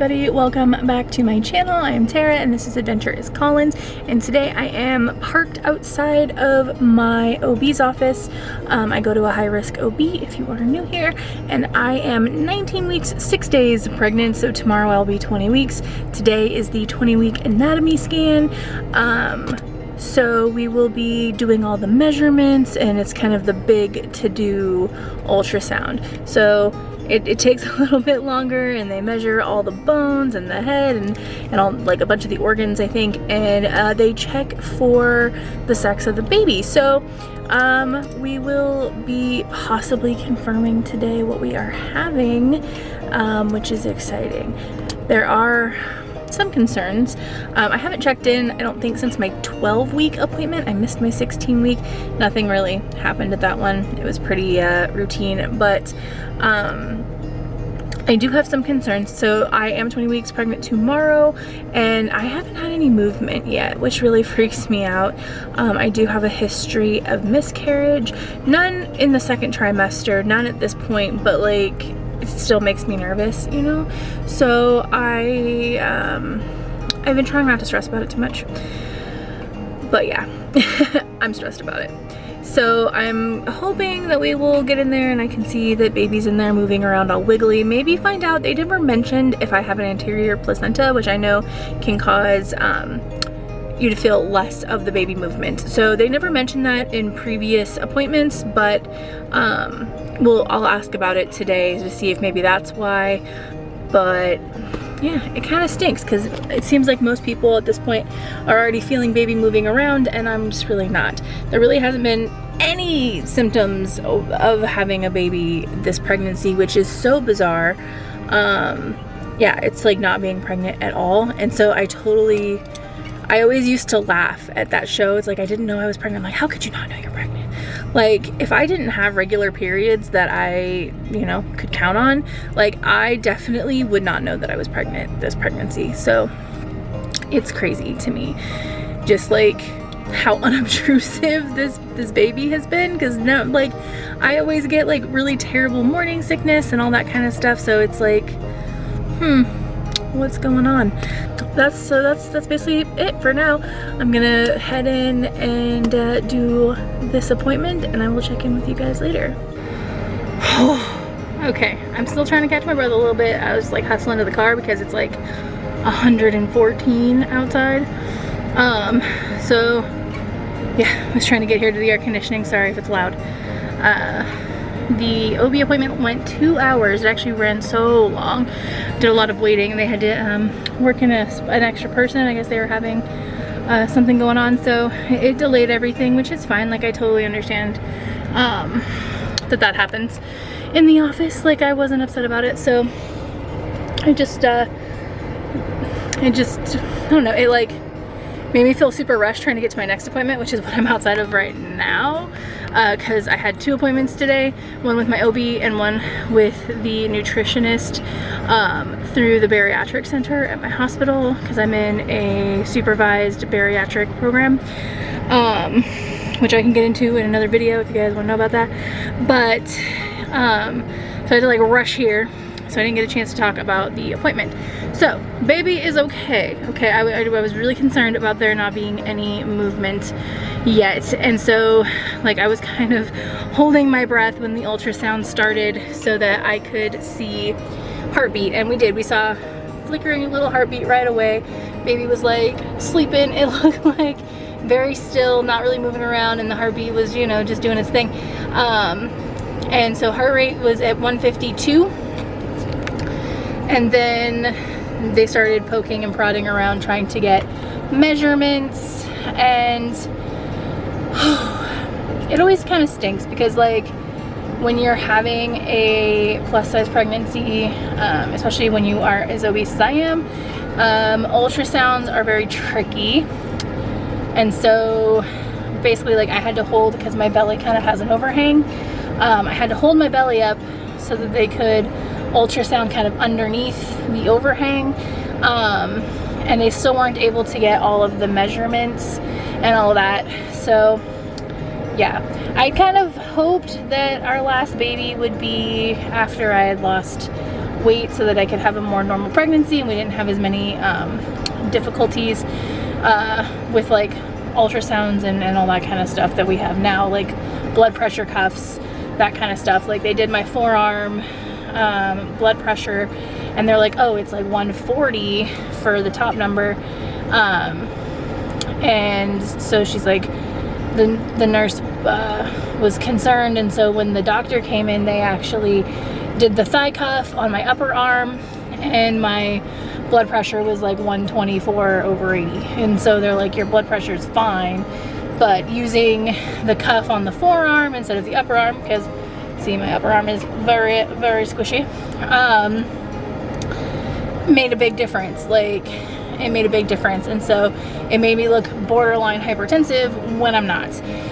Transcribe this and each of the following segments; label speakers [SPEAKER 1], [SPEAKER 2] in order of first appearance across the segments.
[SPEAKER 1] everybody, welcome back to my channel. I am Tara and this is Adventure is Collins, and today I am parked outside of my OB's office. I go to a high-risk OB if you are new here, and I am 19 weeks 6 days pregnant, so tomorrow I'll be 20 weeks. Today is the 20-week anatomy scan. So we will be doing all the measurements, and it's kind of the big to-do ultrasound. So it takes a little bit longer, and they measure all the bones and the head and all, like a bunch of the organs, I think, and they check for the sex of the baby. So we will be possibly confirming today what we are having, which is exciting. There are some concerns. I haven't checked in, I don't think, since my 12-week appointment. I missed my 16-week. Nothing really happened at that one. It was pretty routine, but I do have some concerns. So I am 20 weeks pregnant tomorrow, and I haven't had any movement yet, which really freaks me out. I do have a history of miscarriage, none in the second trimester, none at this point, but like it still makes me nervous, you know? So I've been trying not to stress about it too much, but yeah, I'm stressed about it. So I'm hoping that we will get in there and I can see that baby's in there moving around all wiggly. Maybe find out, they never mentioned if I have an anterior placenta, which I know can cause you to feel less of the baby movement. So they never mentioned that in previous appointments, but I'll ask about it today to see if maybe that's why. But yeah, it kind of stinks because it seems like most people at this point are already feeling baby moving around, and I'm just really not. There really hasn't been any symptoms of having a baby this pregnancy, which is so bizarre. Yeah, it's like not being pregnant at all. And so I always used to laugh at that show. It's like, I didn't know I was pregnant. I'm like, how could you not know you're pregnant? Like, if I didn't have regular periods that I, you know, could count on, like, I definitely would not know that I was pregnant this pregnancy. So it's crazy to me, just like how unobtrusive this baby has been. Because no, like, I always get like really terrible morning sickness and all that kind of stuff. So it's like, what's going on? That's basically it for now. I'm gonna head in and do this appointment, and I will check in with you guys later. Okay, I'm still trying to catch my breath a little bit. I was like hustling to the car because it's like 114 outside. So yeah, I was trying to get here to the air conditioning. Sorry if it's loud. The OB appointment went 2 hours. It actually ran so long. Did a lot of waiting, and they had to work in an extra person. I guess they were having something going on, so it delayed everything, which is fine. Like, I totally understand that happens in the office. Like, I wasn't upset about it. So I don't know, it like made me feel super rushed trying to get to my next appointment, which is what I'm outside of right now, because I had 2 appointments today, one with my OB and one with the nutritionist through the bariatric center at my hospital, because I'm in a supervised bariatric program, which I can get into in another video if you guys want to know about that. But so I had to like rush here, so I didn't get a chance to talk about the appointment. So baby is okay. I was really concerned about there not being any movement yet, and so like I was kind of holding my breath when the ultrasound started so that I could see heartbeat, and we saw flickering little heartbeat right away. Baby was like sleeping. It looked like very still, not really moving around, and the heartbeat was, you know, just doing its thing. And so heart rate was at 152, and then they started poking and prodding around trying to get measurements, and it always kind of stinks because like when you're having a plus size pregnancy, especially when you are as obese as I am, ultrasounds are very tricky. And so basically, like, I had to hold, because my belly kind of has an overhang, I had to hold my belly up so that they could ultrasound kind of underneath the overhang, and they still weren't able to get all of the measurements and all of that. So yeah, I kind of hoped that our last baby would be after I had lost weight so that I could have a more normal pregnancy and we didn't have as many difficulties with like ultrasounds and all that kind of stuff that we have now, like blood pressure cuffs, that kind of stuff. Like they did my forearm blood pressure and they're like, oh, it's like 140 for the top number. And so she's like, the nurse was concerned, and so when the doctor came in, they actually did the thigh cuff on my upper arm, and my blood pressure was like 124/80. And so they're like, your blood pressure is fine, but using the cuff on the forearm instead of the upper arm, because see, my upper arm is very, very squishy, made a big difference. Like, it made a big difference, and so it made me look borderline hypertensive when I'm not.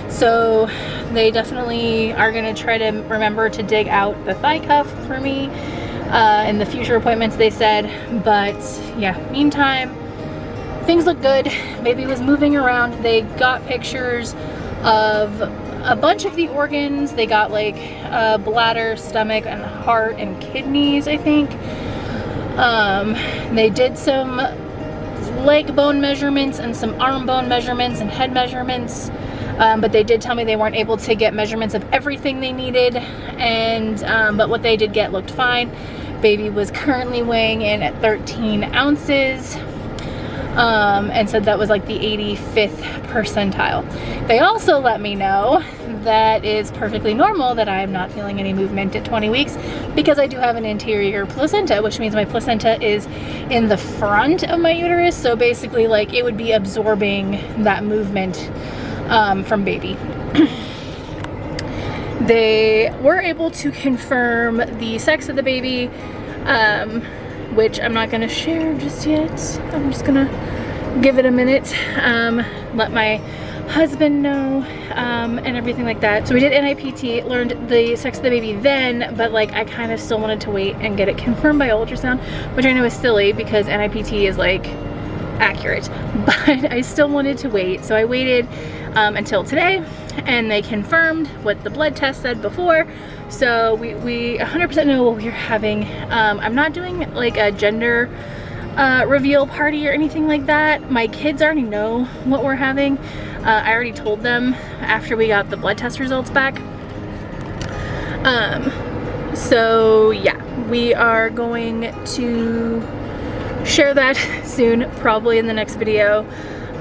[SPEAKER 1] So they definitely are going to try to remember to dig out the thigh cuff for me in the future appointments, they said. But yeah, meantime, things look good. Baby was moving around. They got pictures of a bunch of the organs. They got like bladder, stomach, and heart and kidneys, I think. They did some leg bone measurements and some arm bone measurements and head measurements, but they did tell me they weren't able to get measurements of everything they needed, and but what they did get looked fine. Baby was currently weighing in at 13 ounces, and said that was like the 85th percentile. They also let me know that it's perfectly normal that I am not feeling any movement at 20 weeks because I do have an anterior placenta, which means my placenta is in the front of my uterus. So basically, like, it would be absorbing that movement from baby. They were able to confirm the sex of the baby, which I'm not going to share just yet. I'm just going to give it a minute, let my husband know, and everything like that. So we did NIPT, learned the sex of the baby then, but like I kind of still wanted to wait and get it confirmed by ultrasound, which I know is silly because NIPT is like accurate, but I still wanted to wait. So I waited until today, and they confirmed what the blood test said before. So we 100% know what we're having. I'm not doing like a gender reveal party or anything like that. My kids already know what we're having. I already told them after we got the blood test results back. So yeah, we are going to share that soon, probably in the next video,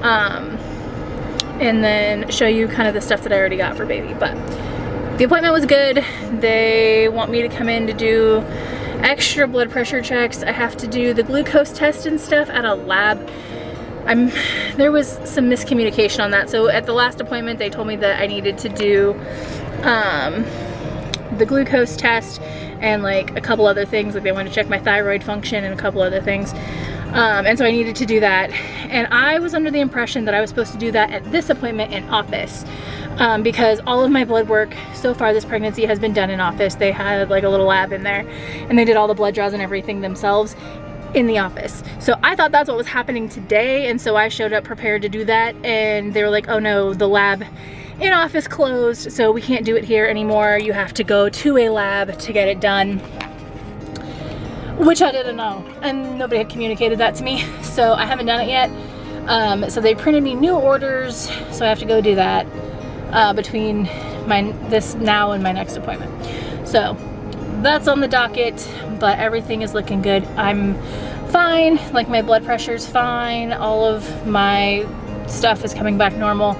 [SPEAKER 1] and then show you kind of the stuff that I already got for baby. But the appointment was good. They want me to come in to do extra blood pressure checks. I have to do the glucose test and stuff at a lab. There was some miscommunication on that. So at the last appointment, they told me that I needed to do the glucose test and like a couple other things. Like they wanted to check my thyroid function and a couple other things. And so I needed to do that. And I was under the impression that I was supposed to do that at this appointment in office, because all of my blood work so far this pregnancy has been done in office. They had like a little lab in there, and they did all the blood draws and everything themselves in the office. So I thought that's what was happening today, and so I showed up prepared to do that, and they were like, oh no, the lab in office closed, so we can't do it here anymore. You have to go to a lab to get it done, which I didn't know, and nobody had communicated that to me, so I haven't done it yet. So they printed me new orders, so I have to go do that between this now and my next appointment. So that's on the docket, but everything is looking good. I'm fine, like my blood pressure's fine, all of my stuff is coming back normal,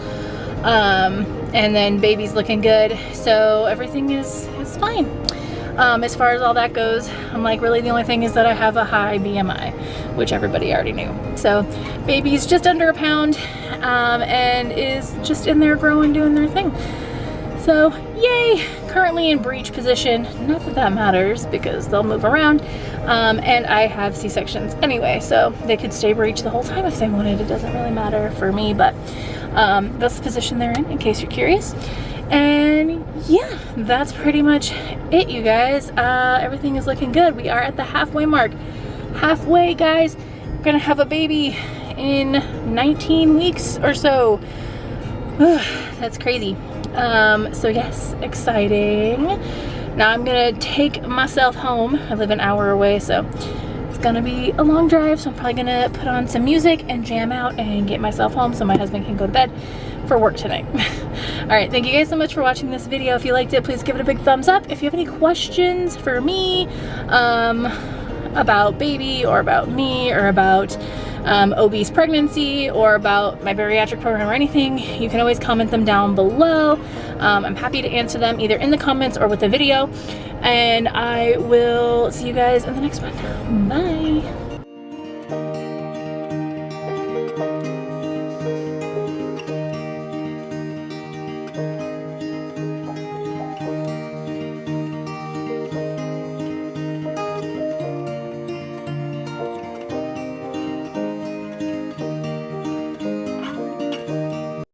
[SPEAKER 1] and then baby's looking good, so everything is fine. As far as all that goes, I'm like, really the only thing is that I have a high BMI, which everybody already knew. So baby's just under a pound, and is just in there growing, doing their thing. So yay, currently in breech position. Not that that matters because they'll move around, and I have C-sections anyway, so they could stay breech the whole time if they wanted. It doesn't really matter for me, but that's the position they're in case you're curious. And yeah, that's pretty much it, you guys. Everything is looking good. We are at the halfway mark. Halfway, guys. We're gonna have a baby in 19 weeks or so. That's crazy. So yes, exciting. Now I'm gonna take myself home. I live an hour away, so it's gonna be a long drive, so I'm probably gonna put on some music and jam out and get myself home so my husband can go to bed for work tonight. All right, thank you guys so much for watching this video. If you liked it, please give it a big thumbs up. If you have any questions for me about baby or about me or about OB's pregnancy or about my bariatric program or anything, you can always comment them down below. I'm happy to answer them either in the comments or with a video, and I will see you guys in the next one. Bye.